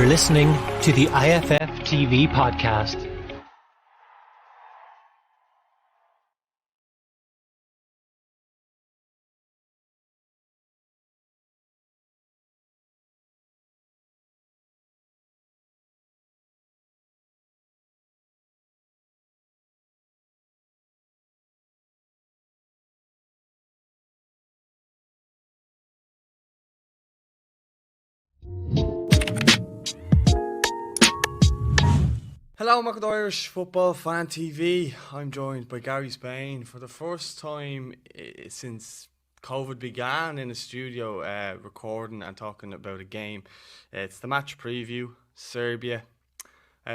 listening to the IFF TV podcast. Hello, Irish Football Fan TV. I'm joined by Gary Spain for the first time since COVID began in a studio recording and talking about a game. It's the match preview, Serbia.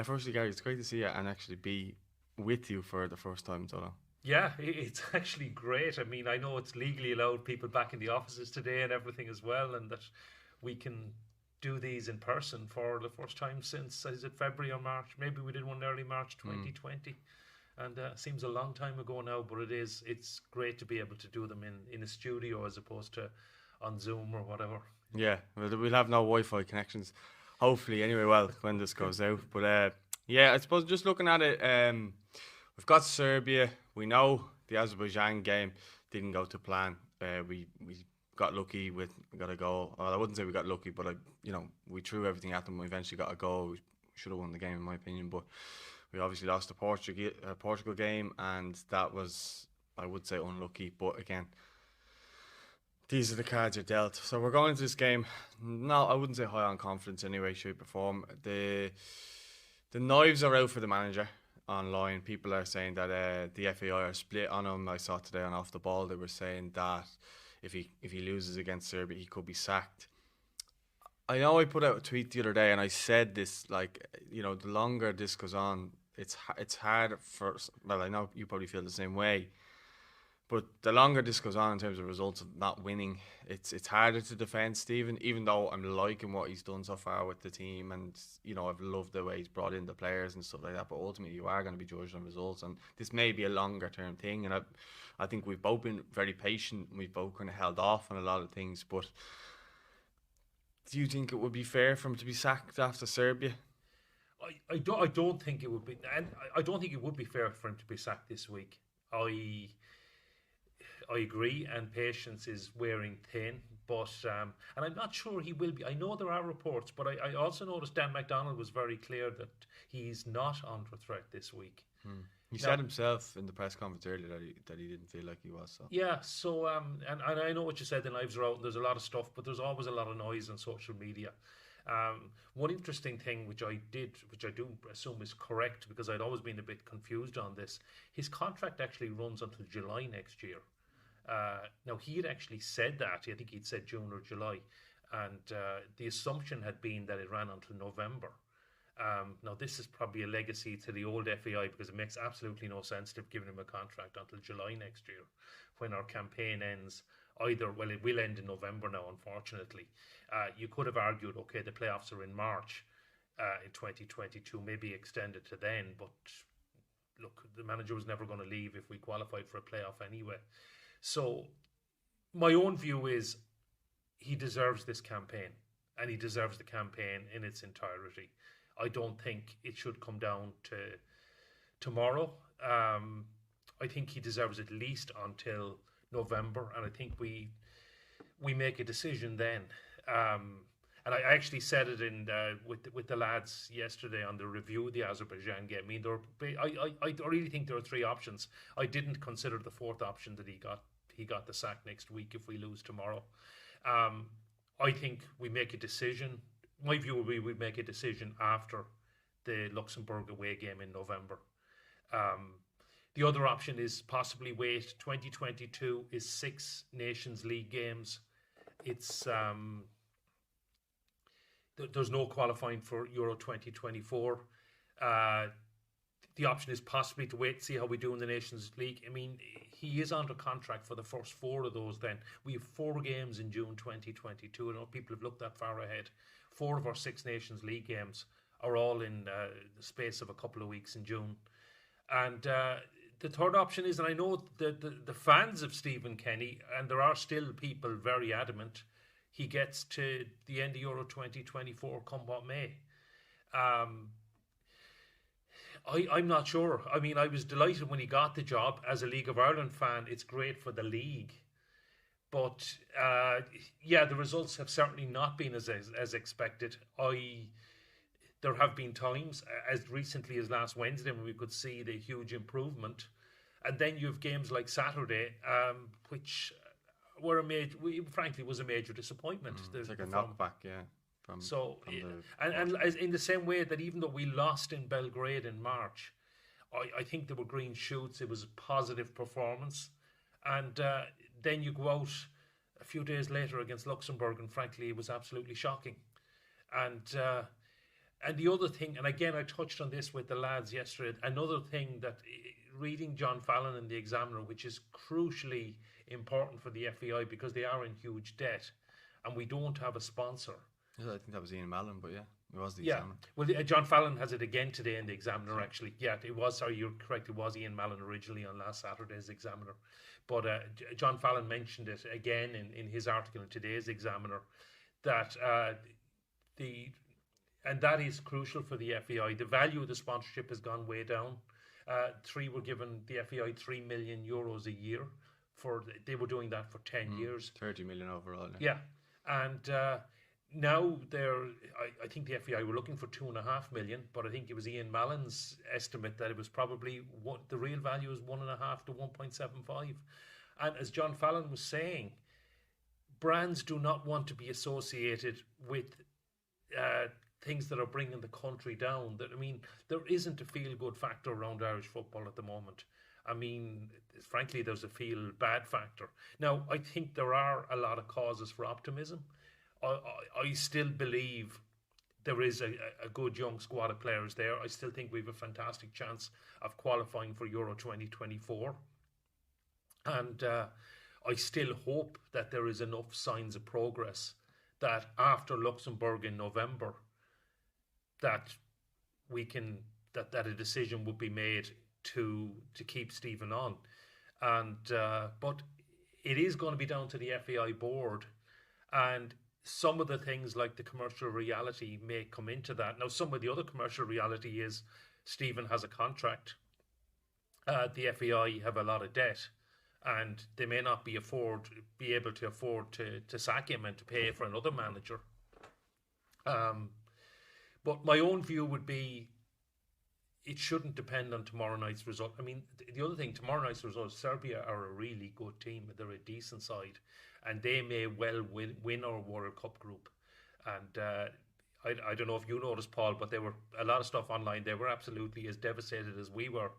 Firstly, Gary, it's great to see you and actually be with you for the first time in so long. Yeah, it's actually great. I mean, I know it's legally allowed people back in the offices today and everything as well, and that we can do these in person for the first time since, is it February or March? Maybe we did one early March 2020. And seems a long time ago now, but it's great to be able to do them in a studio as opposed to on Zoom or whatever. Yeah, we'll have no Wi-Fi connections, hopefully, anyway, well, when this goes out. But yeah, I suppose just looking at it, we've got Serbia. We know the Azerbaijan game didn't go to plan. We got lucky got a goal. Well, I wouldn't say we got lucky, but we threw everything at them. We eventually got a goal. We should have won the game, in my opinion, but we obviously lost the Portugal game, and that was, I would say, unlucky. But again, these are the cards you're dealt. So we're going into this game. No, I wouldn't say high on confidence anyway, shape or form. The knives are out for the manager online. People are saying that the FAI are split on him. I saw today on Off the Ball, they were saying that if he loses against Serbia, he could be sacked. I know I put out a tweet the other day and I said this, the longer this goes on, it's hard for, well, I know you probably feel the same way, but the longer this goes on in terms of results of not winning, it's harder to defend Stephen, even though I'm liking what he's done so far with the team, and I've loved the way he's brought in the players and stuff like that, but ultimately you are going to be judged on results, and this may be a longer term thing, and I think we've both been very patient, we've both kind of held off on a lot of things, but do you think it would be fair for him to be sacked after Serbia? I don't think it would be, and I don't think it would be fair for him to be sacked this week. I agree, and patience is wearing thin, but and I'm not sure he will be. I know there are reports, but I also noticed Dan McDonald was very clear that he's not under threat this week. He said himself in the press conference earlier that he didn't feel like he was. So. Yeah, so and I know what you said, the knives are out and there's a lot of stuff, but there's always a lot of noise on social media. One interesting thing which I do assume is correct, because I'd always been a bit confused on this, his contract actually runs until July next year. Now, he had actually said that, I think he'd said June or July, and the assumption had been that it ran until November. Now, this is probably a legacy to the old FAI, because it makes absolutely no sense to have given him a contract until July next year when our campaign ends. It will end in November now, unfortunately. You could have argued, okay, the playoffs are in March in 2022, maybe extend it to then, but look, the manager was never going to leave if we qualified for a playoff anyway. So my own view is he deserves this campaign, and he deserves the campaign in its entirety. I don't think it should come down to tomorrow. I think he deserves at least until November, and I think we make a decision then. And I actually said it in with the lads yesterday on the review of the Azerbaijan game. I mean, I really think there are three options. I didn't consider the fourth option that he got the sack next week if we lose tomorrow. I think we make a decision. My view would be we make a decision after the Luxembourg away game in November. The other option is possibly wait. 2022 is 6 Nations League games. It's there's no qualifying for Euro 2024. The option is possibly to wait, see how we do in the Nations League. I mean, he is under contract for the first 4 of those then. We have 4 games in June 2022. I know people have looked that far ahead. 4 of our 6 Nations League games are all in the space of a couple of weeks in June. And the third option is, and I know the fans of Stephen Kenny, and there are still people very adamant, he gets to the end of Euro 2024 come what may. Um, I'm not sure. I mean, I was delighted when he got the job. As a League of Ireland fan, it's great for the league. But yeah, the results have certainly not been as expected. There have been times, as recently as last Wednesday, when we could see the huge improvement, and then you have games like Saturday, which were frankly was a major disappointment. It's like a knockback, yeah. And as in the same way that even though we lost in Belgrade in March, I think there were green shoots. It was a positive performance, and then you go out a few days later against Luxembourg, and frankly, it was absolutely shocking. And the other thing, and again, I touched on this with the lads yesterday. Another thing that reading John Fallon in the Examiner, which is crucially important for the FAI because they are in huge debt, and we don't have a sponsor. Yeah, I think that was Ian Mallon, but yeah, it was the Examiner. Well, John Fallon has it again today in the Examiner, actually. Yeah, it was, sorry, you're correct, it was Ian Mallon originally on last Saturday's Examiner. But John Fallon mentioned it again in his article in today's Examiner, that and that is crucial for the FAI. The value of the sponsorship has gone way down. The FAI €3 million a year. They were doing that for 10 years. 30 million overall. Yeah. And now I think the FAI were looking for 2.5 million, but I think it was Ian Mallon's estimate that it was probably the real value is 1.5 to 1.75. And as John Fallon was saying, brands do not want to be associated with things that are bringing the country down. That, I mean, there isn't a feel-good factor around Irish football at the moment. I mean, frankly, there's a feel-bad factor. Now, I think there are a lot of causes for optimism. I still believe there is a good young squad of players there. I still think we have a fantastic chance of qualifying for Euro 2024. And I still hope that there is enough signs of progress that after Luxembourg in November, that a decision would be made to keep Stephen on. And but it is going to be down to the FAI board, and some of the things like the commercial reality may come into that. Now, some of the other commercial reality is Stephen has a contract. The FAI have a lot of debt, and they may not be able to afford to sack him and to pay for another manager. But my own view would be it shouldn't depend on tomorrow night's result. I mean, the other thing, tomorrow night's result, Serbia are a really good team. They're a decent side, and they may well win our World Cup group. And I don't know if you noticed, Paul, but there were a lot of stuff online. They were absolutely as devastated as we were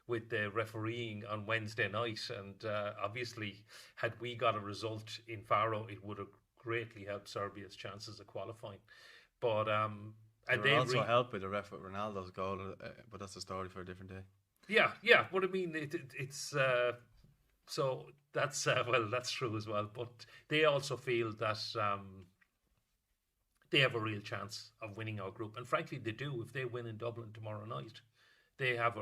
with the refereeing on Wednesday night. And obviously, had we got a result in Faro, it would have greatly helped Serbia's chances of qualifying. But and they also helped with the ref with Ronaldo's goal, but that's a story for a different day. Yeah. But I mean, it's so that's well, that's true as well. But they also feel that they have a real chance of winning our group, and frankly, they do. If they win in Dublin tomorrow night, they have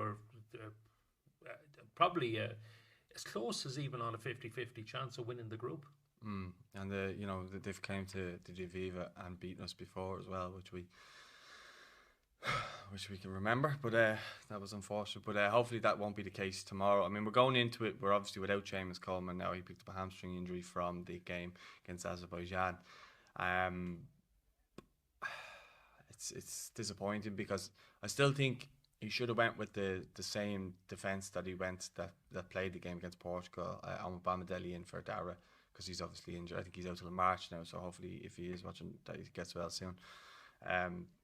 probably as close as even on a 50-50 chance of winning the group. And they've came to the Aviva and beaten us before as well, which we can remember, but that was unfortunate. But hopefully that won't be the case tomorrow. I mean, we're going into it, we're obviously without Seamus Coleman now. He picked up a hamstring injury from the game against Azerbaijan. It's disappointing because I still think he should have went with the same defence that he went that played the game against Portugal. On Bamadelli in for Dara, because he's obviously injured. I think he's out till March now, so hopefully if he is watching that he gets well soon.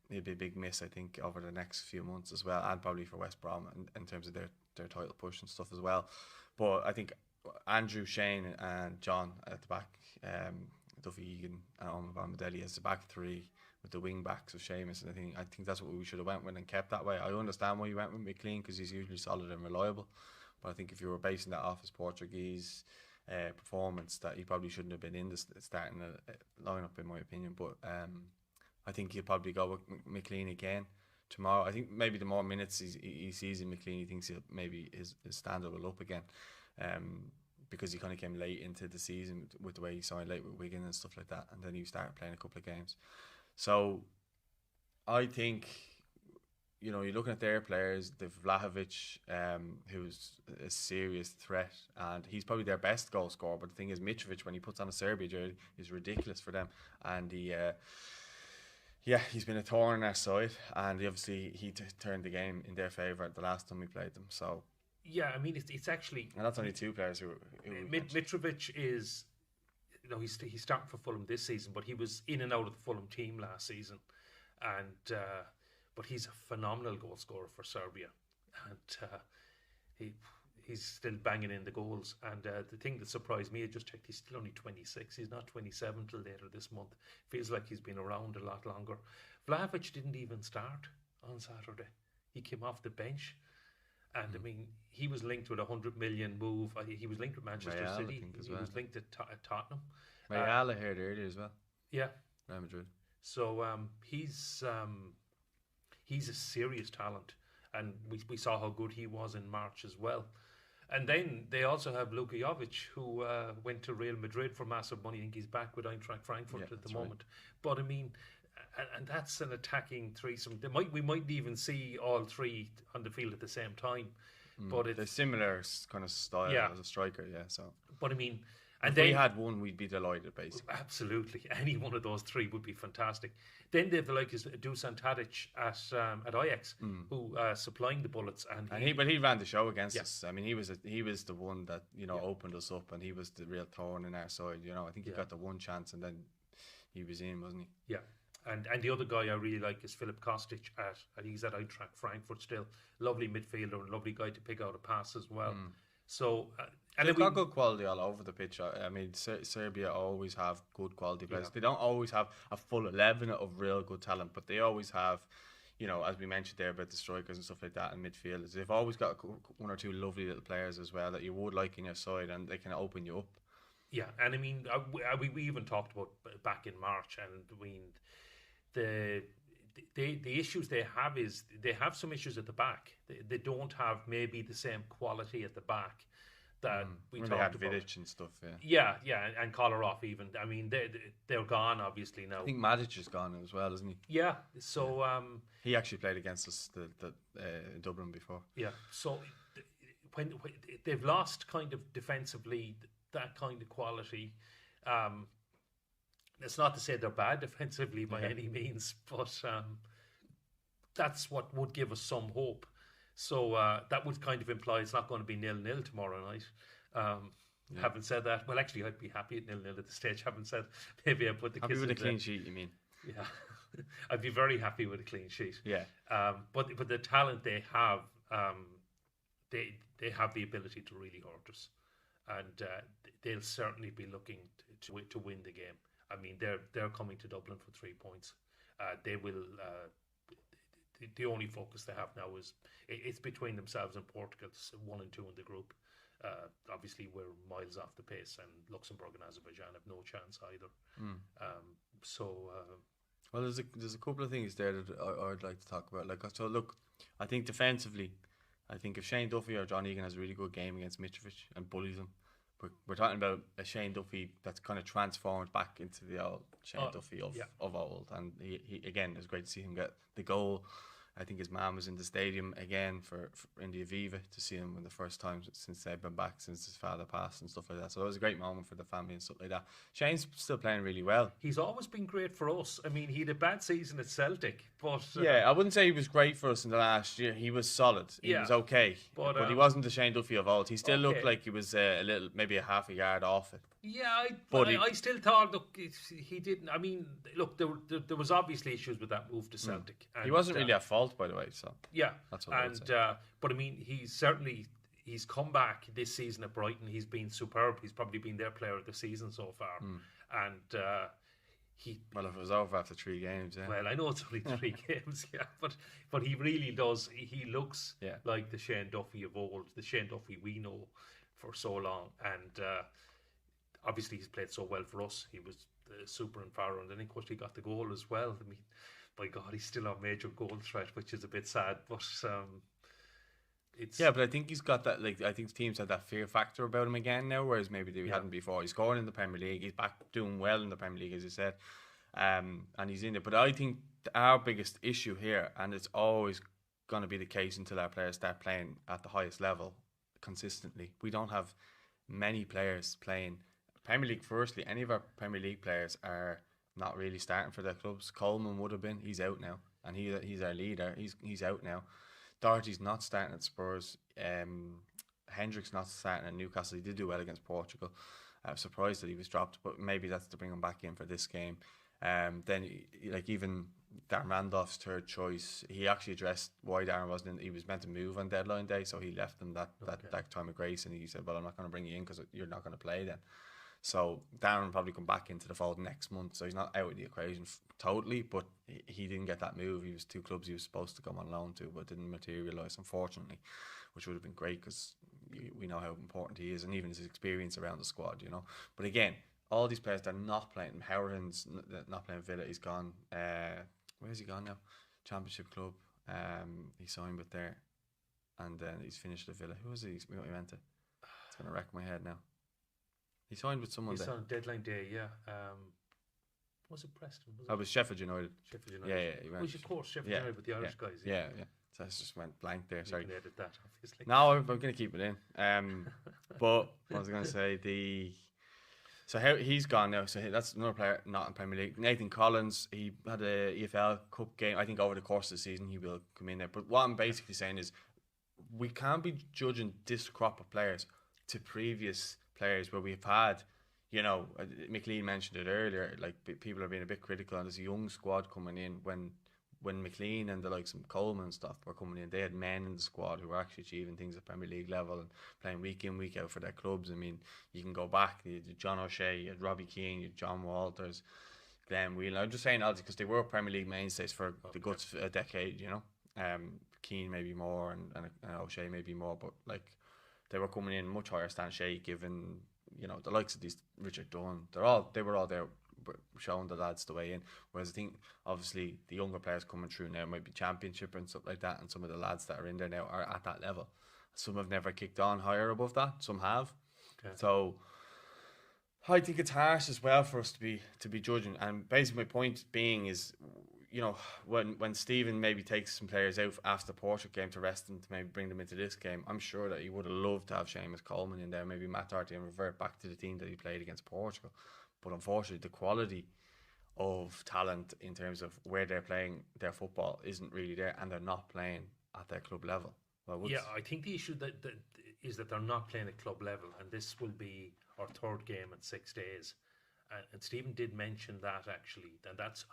It'll be a big miss, I think, over the next few months as well, and probably for West Brom in terms of their title push and stuff as well. But I think Andrew, Shane and John at the back, Duffy Egan and Omar Bamadelli as the back three with the wing backs of Seamus, and I think that's what we should have went with and kept that way. I understand why you went with McLean because he's usually solid and reliable, but I think if you were basing that off his Portuguese performance, that he probably shouldn't have been in the starting lineup, in my opinion. But I think he'll probably go with McLean again tomorrow. I think maybe the more minutes he sees in McLean, he thinks maybe his standard will up again, because he kind of came late into the season with the way he signed late with Wigan and stuff like that, and then he started playing a couple of games. So I think you know, you're looking at their players. They've Vlahovic, who's a serious threat, and he's probably their best goal scorer. But the thing is, Mitrovic, when he puts on a Serbia jersey, is ridiculous for them, and he's been a thorn in their side, and obviously he turned the game in their favour the last time we played them. So yeah, I mean it's actually, and that's only two players who Mitrovic is, you know, he's starting for Fulham this season, but he was in and out of the Fulham team last season, and but he's a phenomenal goal scorer for Serbia, and he's still banging in the goals. And the thing that surprised me, I just checked, he's still only 26. He's not 27 till later this month. Feels like he's been around a lot longer. Vlahovic didn't even start on Saturday. He came off the bench. And I mean, he was linked with a 100 million move. He was linked with Manchester Real, City. he Was linked to Tottenham. Real, I heard earlier as well. Yeah. Real Madrid. So he's a serious talent, and we saw how good he was in March as well. And then they also have Luka Jovic, who went to Real Madrid for massive money. I think he's back with Eintracht Frankfurt at the moment. But I mean, and that's an attacking threesome. We might even see all three on the field at the same time. But it's a similar kind of style as a striker, yeah. So, but I mean, and if they we had one, we'd be delighted, basically. Absolutely, any one of those three would be fantastic. Then they have the likes of Dusan Tadic at Ajax, who supplying the bullets, but he ran the show against us. I mean, he was the one that, you know, opened us up, and he was the real thorn in our side. You know, I think he got the one chance, and then he was in, wasn't he? Yeah. And the other guy I really like is Filip Kostic he's at Eintracht Frankfurt still. Lovely midfielder and lovely guy to pick out a pass as well. So and they've got good quality all over the pitch. I mean, Serbia always have good quality players. Yeah. They don't always have a full 11 of real good talent, but they always have, you know, as we mentioned there about the strikers and stuff like that, and midfielders. They've always got one or two lovely little players as well that you would like in your side, and they can open you up. Yeah, and I mean, we even talked about back in March, and I mean, the issues they have is they have some issues at the back. They don't have maybe the same quality at the back that we talked about. Vidic and stuff, yeah, and Kolarov even. I mean, they're gone obviously now. I think Madic is gone as well, isn't he? Yeah. So he actually played against us in Dublin before. Yeah. So when they've lost kind of defensively that kind of quality. It's not to say they're bad defensively by any means, but that's what would give us some hope. So that would kind of imply it's not going to be 0-0 tomorrow night. Having said that, well, actually, I'd be happy at 0-0 at this stage. Having said, maybe I put the happy with a clean sheet. You mean? Yeah, I'd be very happy with a clean sheet. Yeah. But the talent they have, they have the ability to really hurt us, and they'll certainly be looking to win the game. I mean, they're coming to Dublin for 3 points. They will. The only focus they have now is it's between themselves and Portugal, 1 and 2 in the group. Obviously, we're miles off the pace, and Luxembourg and Azerbaijan have no chance either. Well, there's a couple of things there that I'd like to talk about. Like, so look, I think defensively, I think if Shane Duffy or John Egan has a really good game against Mitrovic and bullies him, we're talking about a Shane Duffy that's kind of transformed back into the old Shane Duffy of old. And he again, it was great to see him get the goal. I think his mum was in the stadium again for in the Aviva to see him for the first time since they've been back, since his father passed and stuff like that. So it was a great moment for the family and stuff like that. Shane's still playing really well. He's always been great for us. I mean, he had a bad season at Celtic, but I wouldn't say he was great for us in the last year. He was solid. He was okay, but he wasn't the Shane Duffy of old. He still looked like he was a little, maybe a half a yard off it. Yeah, I still thought, look, he didn't. I mean, look, there was obviously issues with that move to Celtic. And he wasn't really at fault, by the way. So yeah, that's what I would say. But I mean, he's come back this season at Brighton. He's been superb. He's probably been their player of the season so far. And well, if it was over after 3 games, Well, I know it's only 3 games, but he really does. He looks like the Shane Duffy of old, the Shane Duffy we know for so long, and. Obviously, he's played so well for us. He was super in Faro, and then of course he got the goal as well. I mean, by God, he's still on major goal threat, which is a bit sad. But it's but I think he's got that. Like, I think teams have that fear factor about him again now, whereas maybe they hadn't before. He's scoring in the Premier League. He's back doing well in the Premier League, as you said, and he's in it. But I think our biggest issue here, and it's always going to be the case until our players start playing at the highest level consistently. We don't have many players playing Premier League. Firstly, any of our Premier League players are not really starting for their clubs. Coleman would have been. He's out now, and he's our leader. He's out now. Doherty's not starting at Spurs. Hendrick's not starting at Newcastle. He did do well against Portugal. I was surprised that he was dropped, but maybe that's to bring him back in for this game. Then, like, even Darren Randolph's third choice, he actually addressed why Darren wasn't in. He was meant to move on deadline day, so he left him that time of grace, and he said, well, I'm not going to bring you in because you're not going to play then. So Darren will probably come back into the fold next month, so he's not out of the equation totally, but he didn't get that move. He was 2 clubs he was supposed to come on loan to, but didn't materialise, unfortunately, which would have been great because we know how important he is, and even his experience around the squad, you know. But again, all these players, they're not playing. Howard's not playing Villa. He's gone. Where's he gone now? Championship club. He signed with there, and then he's finished at Villa. Who was he? What he went to? It's gonna wreck my head now. He signed with someone. He's on deadline day. Yeah. Was it Preston? It was Sheffield United. Sheffield United. Yeah. He went. Which, of course, Sheffield United with the Irish guys. Yeah. So I just went blank there. Sorry. You can edit that, obviously. No, I'm going to keep it in. But what was I going to say? So how he's gone now. So that's another player not in Premier League. Nathan Collins, he had a EFL Cup game. I think over the course of the season he will come in there. But what I'm basically saying is we can't be judging this crop of players to previous players where we've had, you know, McLean mentioned it earlier, like people are being a bit critical on this young squad coming in when McLean and the likes of Coleman and stuff were coming in. They had men in the squad who were actually achieving things at Premier League level and playing week in, week out for their clubs. I mean, you can go back, you had John O'Shea, you had Robbie Keane, you had John Walters, Glenn Whelan. I'm just saying all because they were Premier League mainstays for the guts of a decade, you know. Keane maybe more and O'Shea maybe more, but like they were coming in much higher stand. Shea given, you know, the likes of these Richard Dunn, they were all there showing the lads the way in. Whereas I think obviously the younger players coming through now might be Championship and stuff like that, and some of the lads that are in there now are at that level. Some have never kicked on higher above that, some have. Okay. So I think it's harsh as well for us to be judging. And basically my point being is, you know, when Stephen maybe takes some players out after the Portugal game to rest them, to maybe bring them into this game, I'm sure that he would have loved to have Seamus Coleman in there, maybe Matt Doherty, and revert back to the team that he played against Portugal. But unfortunately, the quality of talent in terms of where they're playing their football isn't really there, and they're not playing at their club level. Yeah, I think the issue that is that they're not playing at club level, and this will be our third game in 6 days. And Stephen did mention that actually, and that's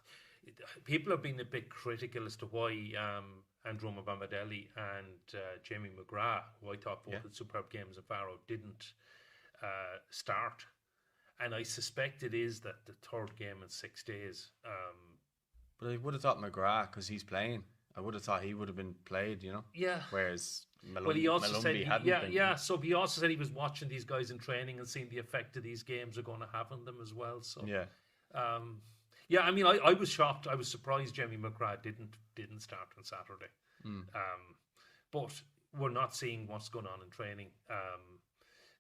people have been a bit critical as to why Andrew Mabamedeli and Jamie McGrath, who I thought both had superb games in Faro, didn't start. And I suspect it is that the third game in 6 days. But I would have thought McGrath, because he's playing, I would have thought he would have been played, you know. Yeah. Whereas he also said hadn't been. So he also said he was watching these guys in training and seeing the effect of these games are going to have on them as well. So yeah. I mean, I was shocked. I was surprised Jamie McGrath didn't start on Saturday. But we're not seeing what's going on in training.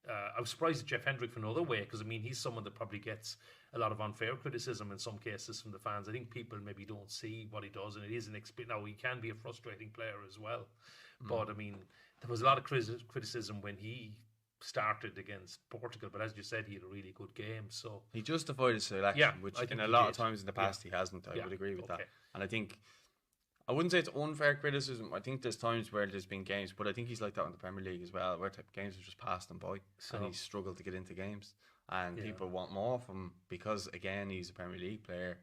I was surprised at Jeff Hendrick for another way, because I mean he's someone that probably gets a lot of unfair criticism in some cases from the fans. I think people maybe don't see what he does, and it is an experience. Now he can be a frustrating player as well, but I mean there was a lot of criticism when he started against Portugal. But as you said, he had a really good game. So he justified his selection, which in a lot of times in the past he hasn't. I would agree with that, and I think. I wouldn't say it's unfair criticism. I think there's times where there's been games, but I think he's like that in the Premier League as well, where games have just passed him by, and he's struggled to get into games, and people want more from him because, again, he's a Premier League player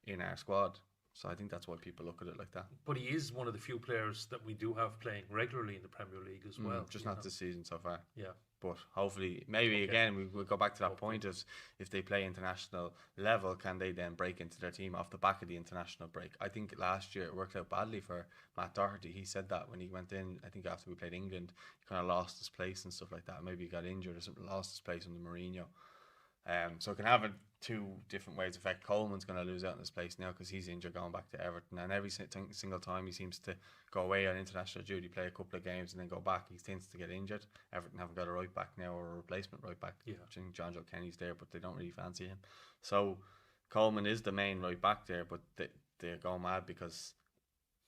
in our squad. So I think that's why people look at it like that. But he is one of the few players that we do have playing regularly in the Premier League as well. Just not this season so far. Yeah. But hopefully, maybe again, we'll go back to that point of if they play international level, can they then break into their team off the back of the international break? I think last year it worked out badly for Matt Doherty. He said that when he went in, I think after we played England, he kind of lost his place and stuff like that. Maybe he got injured or something, lost his place under Mourinho. So it can have 2 different ways. In fact, Coleman's going to lose out in his place now because he's injured going back to Everton, and every single time he seems to go away on international duty, play a couple of games and then go back, he tends to get injured. Everton haven't got a right back now or a replacement right back. I think John Joe Kenny's there, but they don't really fancy him. So Coleman is the main right back there, but they're going mad because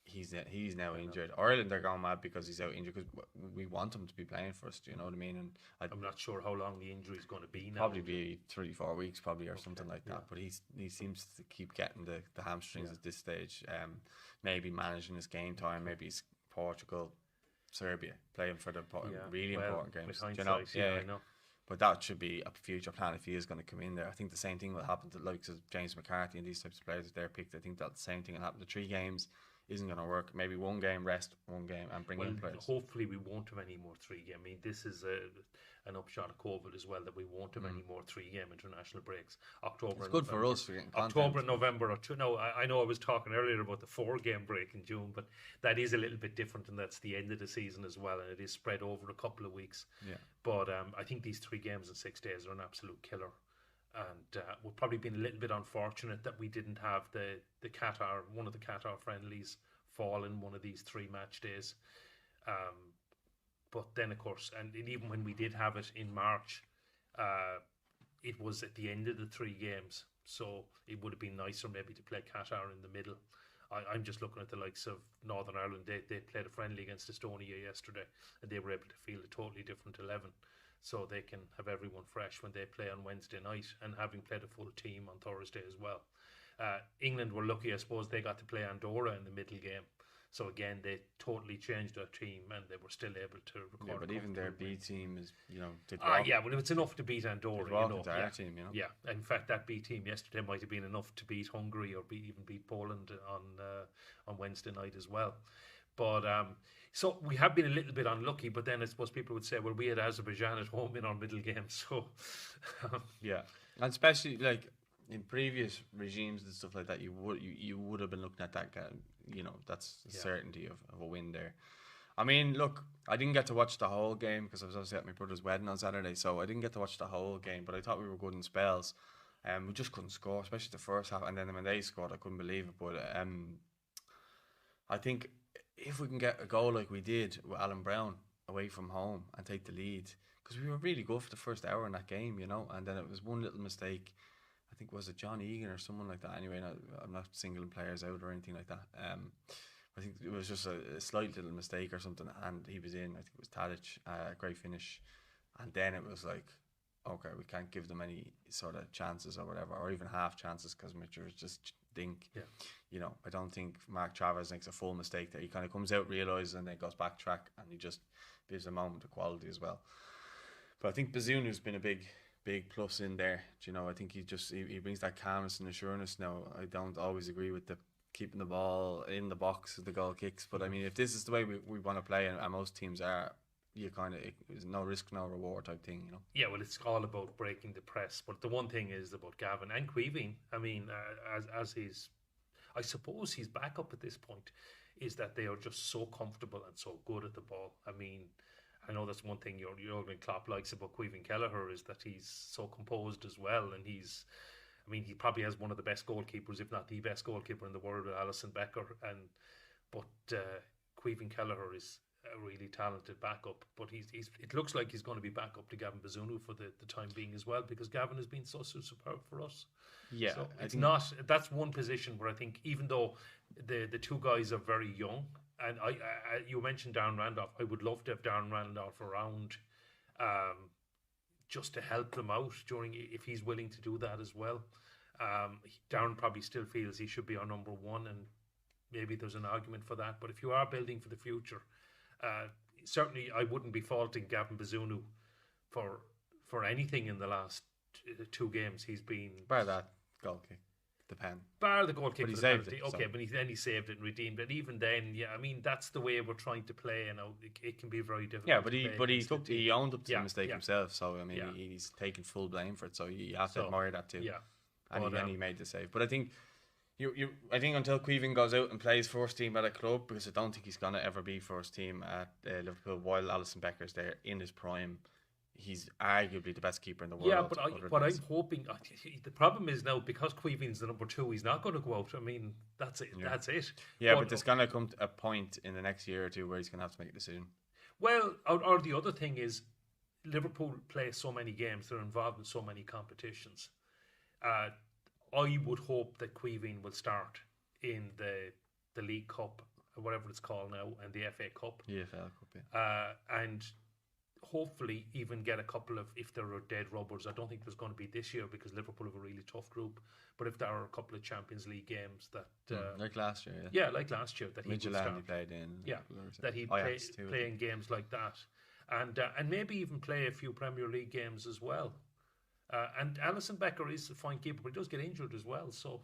he's now injured. Ireland are going mad because he's out injured because we want him to be playing for us. Do you know what I mean? And I'm not sure how long the injury is going to be now. Probably be 3-4 weeks, probably, or something like that. But he seems to keep getting the hamstrings at this stage. Maybe managing his game time. Maybe he's Portugal, Serbia, playing for the really important games. With hindsight, I know. But that should be a future plan if he is going to come in there. I think the same thing will happen to the likes of James McCarthy and these types of players if they're picked. I think that the same thing will happen to 3 games. Isn't going to work. Maybe 1 game, rest 1 game, and bring in players. Hopefully, we won't have any more 3-game. I mean, this is an upshot of COVID as well, that we won't have any more 3-game international breaks. October. It's good November. for us for getting content. October and November are 2. No, I know I was talking earlier about the 4-game break in June, but that is a little bit different, and that's the end of the season as well, and it is spread over a couple of weeks. Yeah. But I think these 3 games in 6 days are an absolute killer. And we've probably been a little bit unfortunate that we didn't have the Qatar, one of the Qatar friendlies, fall in one of these 3 match days. But then, of course, and even when we did have it in March, it was at the end of the 3 games. So it would have been nicer maybe to play Qatar in the middle. I'm just looking at the likes of Northern Ireland. They played a friendly against Estonia yesterday, and they were able to field a totally different 11. So they can have everyone fresh when they play on Wednesday night, and having played a full team on Thursday as well. England were lucky, I suppose, they got to play Andorra in the middle game. So again, they totally changed their team, and they were still able to record. Yeah, but even their B team is, did yeah, well, it's enough to beat Andorra, our team, Yeah, in fact, that B team yesterday might have been enough to beat Hungary or even beat Poland on Wednesday night as well. But so we have been a little bit unlucky, but then I suppose people would say, well, we had Azerbaijan at home in our middle game, so yeah, and especially like in previous regimes and stuff like that, you would have been looking at that game. That's a certainty of a win there. I mean, look, I didn't get to watch the whole game because I was obviously at my brother's wedding on Saturday, so I didn't get to watch the whole game. But I thought we were good in spells. We just couldn't score, especially the first half, and then when they scored, I couldn't believe it. But I think if we can get a goal like we did with Alan Brown away from home and take the lead, because we were really good for the first hour in that game, and then it was one little mistake. I think was it John Egan or someone like that. Anyway, I'm not singling players out or anything like that. I think it was just a slight little mistake or something, and he was in. I think it was Tadic, great finish, and then it was like, okay, we can't give them any sort of chances or whatever, or even half chances because Mitchell was just dink. Yeah. I don't think Mark Travers makes a full mistake there. He kind of comes out, realises, and then goes back track, and he just gives a moment of quality as well. But I think Bazunu's been a big plus in there. I think he brings that calmness and assurance. Now, I don't always agree with the keeping the ball in the box with the goal kicks, but I mean, if this is the way we want to play, and most teams are, you kind of, it's no risk, no reward type thing, Yeah, well, it's all about breaking the press. But the one thing is about Gavin and Queeveen, I mean, as he's, I suppose he's back up at this point, is that they are just so comfortable and so good at the ball. I mean, I know that's one thing Jurgen Klopp likes about Queeveen Kelleher, is that he's so composed as well, and he probably has one of the best goalkeepers, if not the best goalkeeper in the world, with Alison Becker. But Queeveen Kelleher is a really talented backup. But it looks like he's going to be back up to Gavin Bazunu for the time being as well, because Gavin has been so superb for us. Yeah, so it's not. That's one position where I think, even though the 2 guys are very young, and I you mentioned Darren Randolph, I would love to have Darren Randolph around, just to help them out if he's willing to do that as well. Darren probably still feels he should be our number 1, and maybe there's an argument for that. But if you are building for the future, certainly I wouldn't be faulting Gavin Bazunu for anything in the last 2 games. He's been bar that goal kick, the pen, bar the goal kick, but he saved it. Okay, but then he saved it and redeemed it. Even then, yeah, I mean, that's the way we're trying to play. It can be very difficult. Yeah, but he owned up to the mistake yeah. himself. So I mean, he's taken full blame for it. So you have to admire that too. Yeah, and he made the save. But I think I think until Queeveen goes out and plays first team at a club, because I don't think he's gonna ever be first team at Liverpool while Alison Becker's there in his prime. He's arguably the best keeper in the world. Yeah, but I'm hoping, the problem is now, because Queeveen's the number 2, he's not going to go out. I mean, that's it. Yeah. That's it. Yeah, but there's going to come a point in the next year or 2 where he's going to have to make a decision. Well, or the other thing is, Liverpool play so many games, they're involved in so many competitions. I would hope that Queeveen will start in the League Cup whatever it's called now, and the FA Cup. EFL Cup, yeah. And hopefully even get a couple of, if there are dead rubbers, I don't think there's going to be this year because Liverpool have a really tough group, but if there are a couple of Champions League games that like last year, like last year, that he would start, played in, that he'd play in games like that, and maybe even play a few Premier League games as well. And Alisson Becker is a fine keeper, but he does get injured as well, so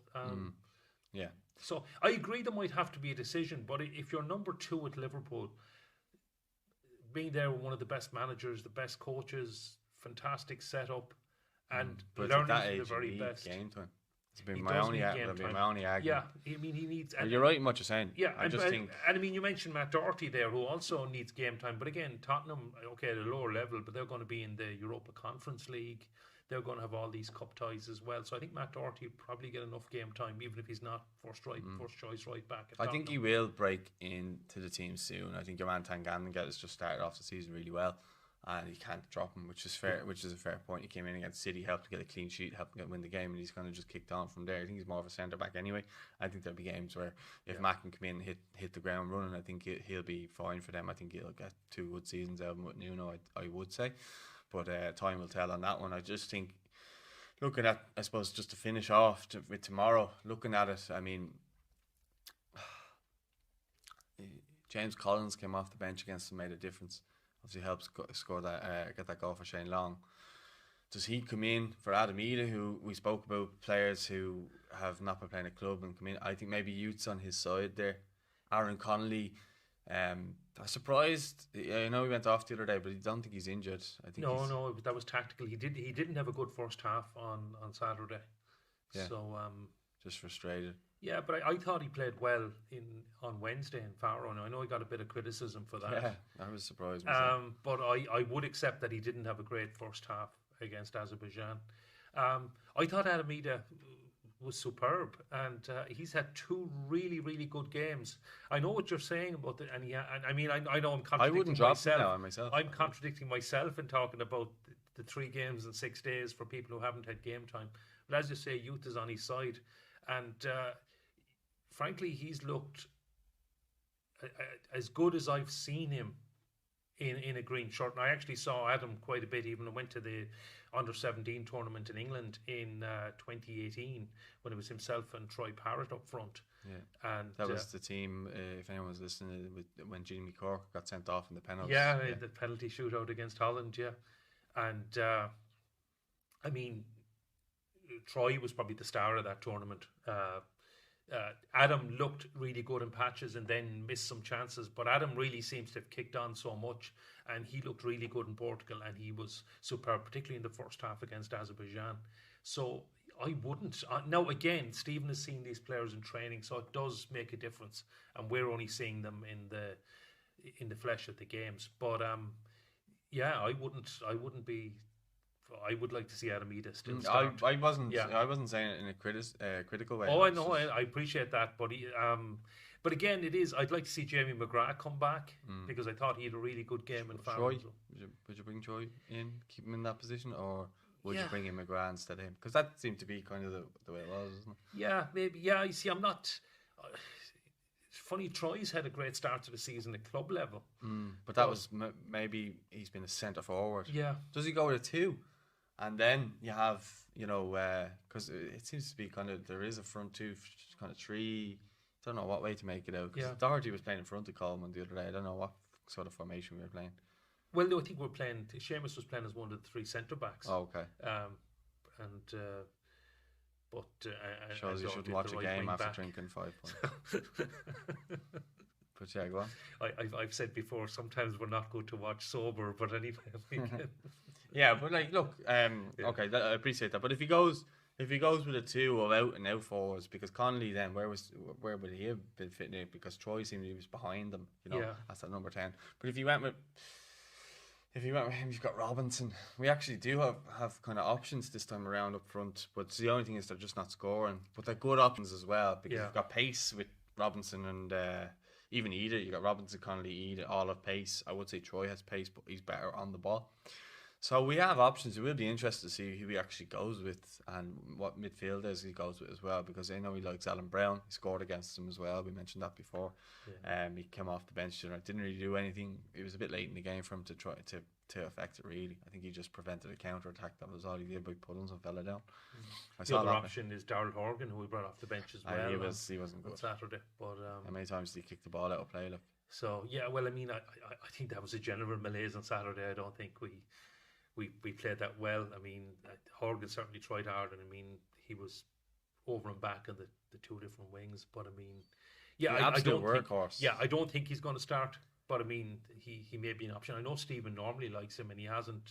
so I agree there might have to be a decision, but if you're number 2 at Liverpool, being there with one of the best managers, the best coaches, fantastic setup, and learning from the very best. Game time. It's been my only argument. Yeah, I mean he needs. Well, you're right in what you're saying. Yeah, I just think. And I mean, you mentioned Matt Doherty there, who also needs game time. But again, Tottenham, okay, at a lower level, but they're going to be in the Europa Conference League. They're going to have all these cup ties as well. So I think Matt Doherty will probably get enough game time, even if he's not first choice right back. I think he will break into the team soon. I think your man Tanganga has just started off the season really well, and he can't drop him, which is fair. Which is a fair point. He came in against City, helped to get a clean sheet, helped win the game, and he's kind of just kicked on from there. I think he's more of a centre back anyway. I think there'll be games where if Matt can come in and hit the ground running, I think he'll be fine for them. I think he'll get 2 good seasons out of him with Nuno, I would say, but time will tell on that one. I just think, looking at, I suppose, just to finish off with tomorrow, looking at it, I mean, James Collins came off the bench against them, made a difference. Obviously helps score that, get that goal for Shane Long. Does he come in for Adam Ida, who we spoke about, players who have not been playing a club and come in? I think maybe Youth's on his side there. Aaron Connolly, I was surprised. I know he went off the other day, but I don't think he's injured. I think no, that was tactical. He didn't have a good first half on Saturday. Yeah. So just frustrated. Yeah, but I thought he played well on Wednesday in Faro. I know he got a bit of criticism for that. Yeah, I was surprised myself. But I would accept that he didn't have a great first half against Azerbaijan. I thought Adam Ida was superb, and he's had 2 really, really good games. I know what you're saying about it, and I mean, I know I'm contradicting myself. I wouldn't drop him now myself. I'm contradicting myself in talking about the 3 games in 6 days for people who haven't had game time. But as you say, Youth is on his side, and frankly, he's looked as good as I've seen him in a green shirt. And I actually saw Adam quite a bit, even I went to the under-17 tournament in England in 2018 when it was himself and Troy Parrott up front. Yeah, and that was the team, if anyone was listening, when Jimmy Cork got sent off in the penalties. Yeah, the penalty shootout against Holland, And I mean, Troy was probably the star of that tournament. Adam looked really good in patches and then missed some chances, but Adam really seems to have kicked on so much, and he looked really good in Portugal, and he was superb, particularly in the first half against Azerbaijan. So I wouldn't. Now again, Stephen has seen these players in training, so it does make a difference, and we're only seeing them in the flesh at the games. But I wouldn't be. I would like to see Adam Ida still start. I wasn't saying it in a critical way. Oh, I know. I appreciate that, but but again, it is. I'd like to see Jamie McGrath come back because I thought he had a really good game in Faro. Would you bring Troy in, keep him in that position, or would you bring in McGrath instead of him? Because that seemed to be kind of the way it was, isn't it? Yeah, maybe. Yeah, you see, I'm not. It's funny, Troy's had a great start to the season at club level, but that was maybe he's been a centre forward. Yeah. Does he go with a 2? And then you have, because it seems to be kind of, there is a front 2, kind of 3. I don't know what way to make it out. Because Doherty was playing in front of Coleman the other day. I don't know what sort of formation we were playing. Well, no, I think Seamus was playing as one of the 3 centre backs. Oh, okay. Shows you shouldn't watch a game after drinking 5 points. But yeah, go on. I've said before, sometimes we're not good to watch sober, but anyway. Yeah, but look, okay, I appreciate that. But if he goes with a 2 of out and out forwards, because Connolly then where would he have been fitting in? Because Troy seemed he was behind them, that's that number 10. But if he went with him, you've got Robinson. We actually do have kind of options this time around up front, but the only thing is they're just not scoring. But they're good options as well, because you've got pace with Robinson and even Ida. You got Robinson, Connolly, Ida, all of pace. I would say Troy has pace, but he's better on the ball. So we have options. It will be interesting to see who he actually goes with and what midfielders he goes with as well, because I know he likes Alan Brown. He scored against them as well. We mentioned that before. Yeah. He came off the bench tonight. Didn't really do anything. It was a bit late in the game for him to try to affect it. Really, I think he just prevented a counter attack. That was all he did by pulling some fella down. I The saw other that. option is Darryl Horgan, who we brought off the bench as well. He wasn't on good. Saturday, but How many times did he kick the ball out of play? Like, so yeah. Well, I mean, I think that was a general malaise on Saturday. I don't think we played that well. I mean, Horgan certainly tried hard, and I mean, he was over and back on the two different wings. But I mean, yeah, I don't workhorse. think. Yeah, I don't think he's going to start. But I mean, he may be an option. I know Stephen normally likes him, and he hasn't.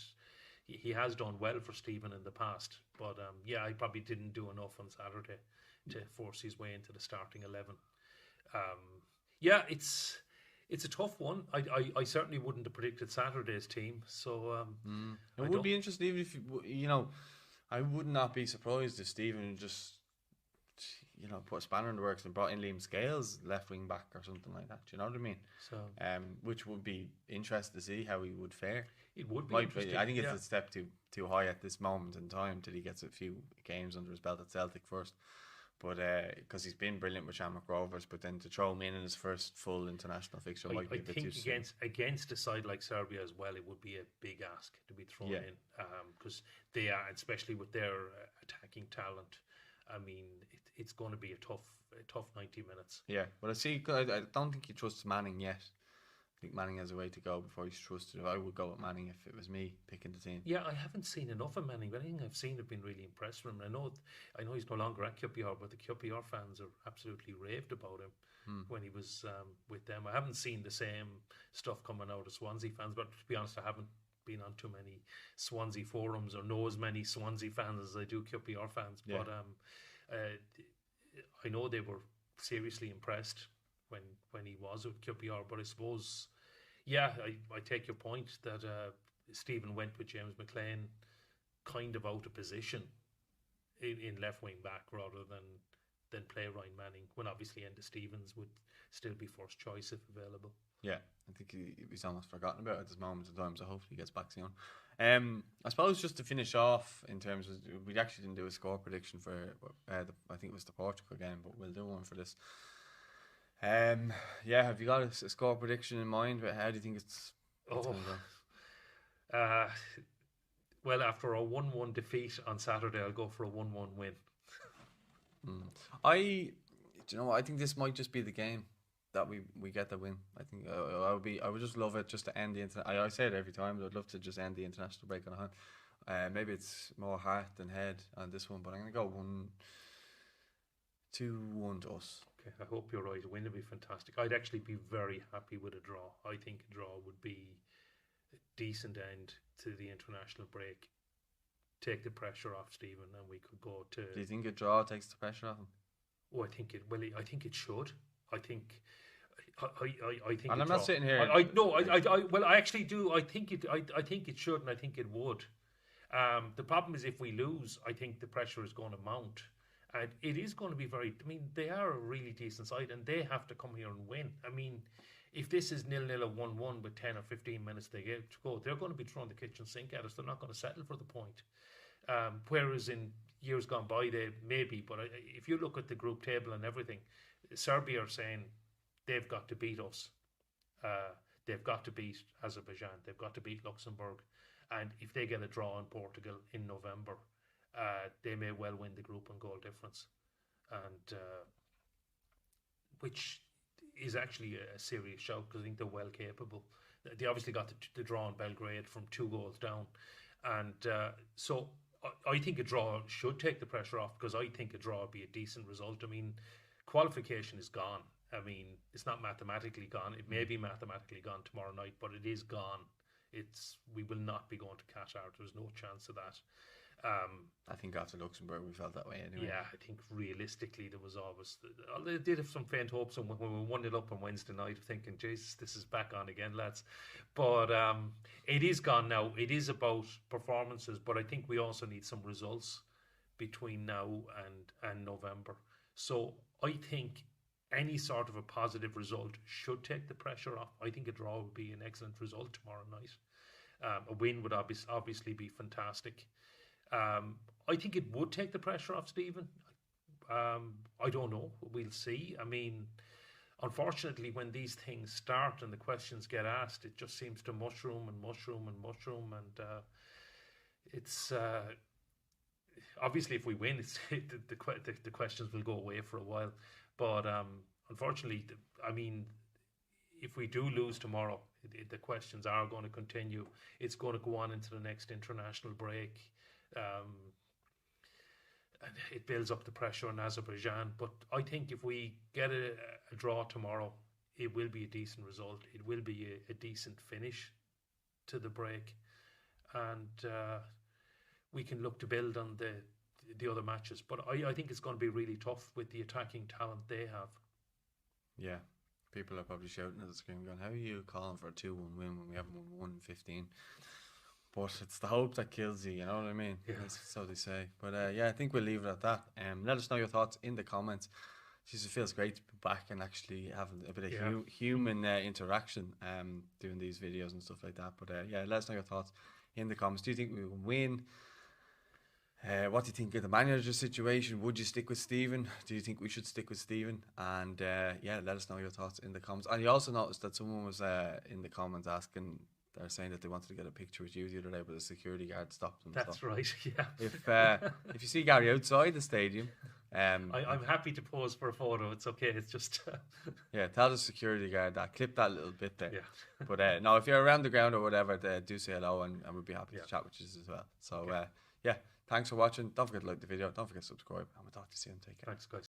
He has done well for Stephen in the past. But yeah, I probably didn't do enough on Saturday to force his way into the starting 11. Yeah, it's a tough one. I certainly wouldn't have predicted Saturday's team. So it would be interesting, even if you know, I would not be surprised if Stephen just put a spanner in the works and brought in Liam Scales left wing back or something like that. Do you know what I mean? So which would be interesting to see how he would fare. It would be interesting. I think it's a step too high at this moment in time till he gets a few games under his belt at Celtic first. But because he's been brilliant with Shamrock Rovers, but then to throw him in his first full international fixture might be a bit too soon. Against a side like Serbia as well, it would be a big ask to be thrown in, because they are, especially with their attacking talent. I mean, it's going to be a tough 90 minutes. Yeah, but I don't think he trusts Manning yet. I think Manning has a way to go before he's trusted. I would go with Manning if it was me picking the team. Yeah, I haven't seen enough of Manning, but anything I've seen have been really impressed with him. I know he's no longer at QPR, but the QPR fans are absolutely raved about him when he was with them. I haven't seen the same stuff coming out of Swansea fans, but to be honest, I haven't been on too many Swansea forums or know as many Swansea fans as I do QPR fans. Yeah. But I know they were seriously impressed when he was with QPR, but I suppose, yeah, I take your point that Stephen went with James McLean kind of out of position in left wing back rather than play Ryan Manning, when obviously Enda Stevens would still be first choice if available. Yeah, I think he's almost forgotten about it at this moment in time, so hopefully he gets back soon. I suppose just to finish off in terms of, we actually didn't do a score prediction for I think it was the Portugal game, but we'll do one for this. Yeah, have you got a score prediction in mind? But how do you think it's going to go? Well, after a 1-1 defeat on Saturday, I'll go for a 1-1 win. Do you know what? I think this might just be the game that we get the win. I think I would just love it just to end the international. I say it every time, but I'd love to just end the international break on a high. Maybe it's more heart than head on this one, but I'm going to go 2-1 to us. Okay, I hope you're right. A win would be fantastic. I'd actually be very happy with a draw. I think a draw would be a decent end to the international break. Take the pressure off Stephen, and we could go to. Do you think a draw takes the pressure off him? Oh, I think it. Well, I think it should. I think. I think. And I'm not sitting here. Well, I actually do. I think it. I think it should, and I think it would. The problem is if we lose, I think the pressure is going to mount, and it is going to be very. I mean, they are a really decent side, and they have to come here and win. I mean, if this is 0-0 or 1-1 with 10 or 15 minutes they get to go, they're going to be throwing the kitchen sink at us. They're not going to settle for the point. Whereas in years gone by, they maybe. But if you look at the group table and everything, Serbia are saying they've got to beat us. They've got to beat Azerbaijan. They've got to beat Luxembourg. And if they get a draw in Portugal in November, they may well win the group on goal difference. And which is actually a serious shout, because I think they're well capable. They obviously got the draw in Belgrade from 2 goals down. And so I think a draw should take the pressure off, because I think a draw would be a decent result. I mean, qualification is gone. I mean, it's not mathematically gone. It may be mathematically gone tomorrow night, but it is gone. We will not be going to Qatar. There's no chance of that. I think after Luxembourg we felt that way anyway. Yeah, I think realistically there was always. They did have some faint hopes when we were 1-0 up on Wednesday night, thinking, Jesus, this is back on again, lads. But it is gone now. It is about performances, but I think we also need some results between now and November. So I think any sort of a positive result should take the pressure off. I think a draw would be an excellent result tomorrow night. A win would obviously be fantastic. I think it would take the pressure off Stephen. I don't know. We'll see. I mean, unfortunately, when these things start and the questions get asked, it just seems to mushroom and mushroom and mushroom, and it's obviously if we win, the questions will go away for a while. But unfortunately, I mean, if we do lose tomorrow, the questions are going to continue. It's going to go on into the next international break. And it builds up the pressure on Azerbaijan. But I think if we get a draw tomorrow, it will be a decent result. It will be a decent finish to the break. And we can look to build on the other matches. But I think it's going to be really tough with the attacking talent they have. Yeah. People are probably shouting at the screen going, how are you calling for a 2-1 win when we haven't won 1 in 15? But it's the hope that kills you, you know what I mean? Yeah. That's so they say. But yeah, I think we'll leave it at that. Let us know your thoughts in the comments. It feels great to be back and actually having a bit of human interaction doing these videos and stuff like that. But yeah, let us know your thoughts in the comments. Do you think we will win? What do you think of the manager situation? Would you stick with Stephen? Do you think we should stick with Stephen? And yeah, let us know your thoughts in the comments. And you also noticed that someone was in the comments asking, they're saying that they wanted to get a picture with you the other day, but the security guard stopped them. That's right, yeah. If you see Gary outside the stadium, I'm happy to pose for a photo. It's okay. It's just yeah, tell the security guard that. Clip that little bit there. Yeah. But no, if you're around the ground or whatever, do say hello, and we'll be happy to chat with you as well. So yeah, thanks for watching. Don't forget to like the video. Don't forget to subscribe, and we'll talk to you soon. Take care. Thanks, guys.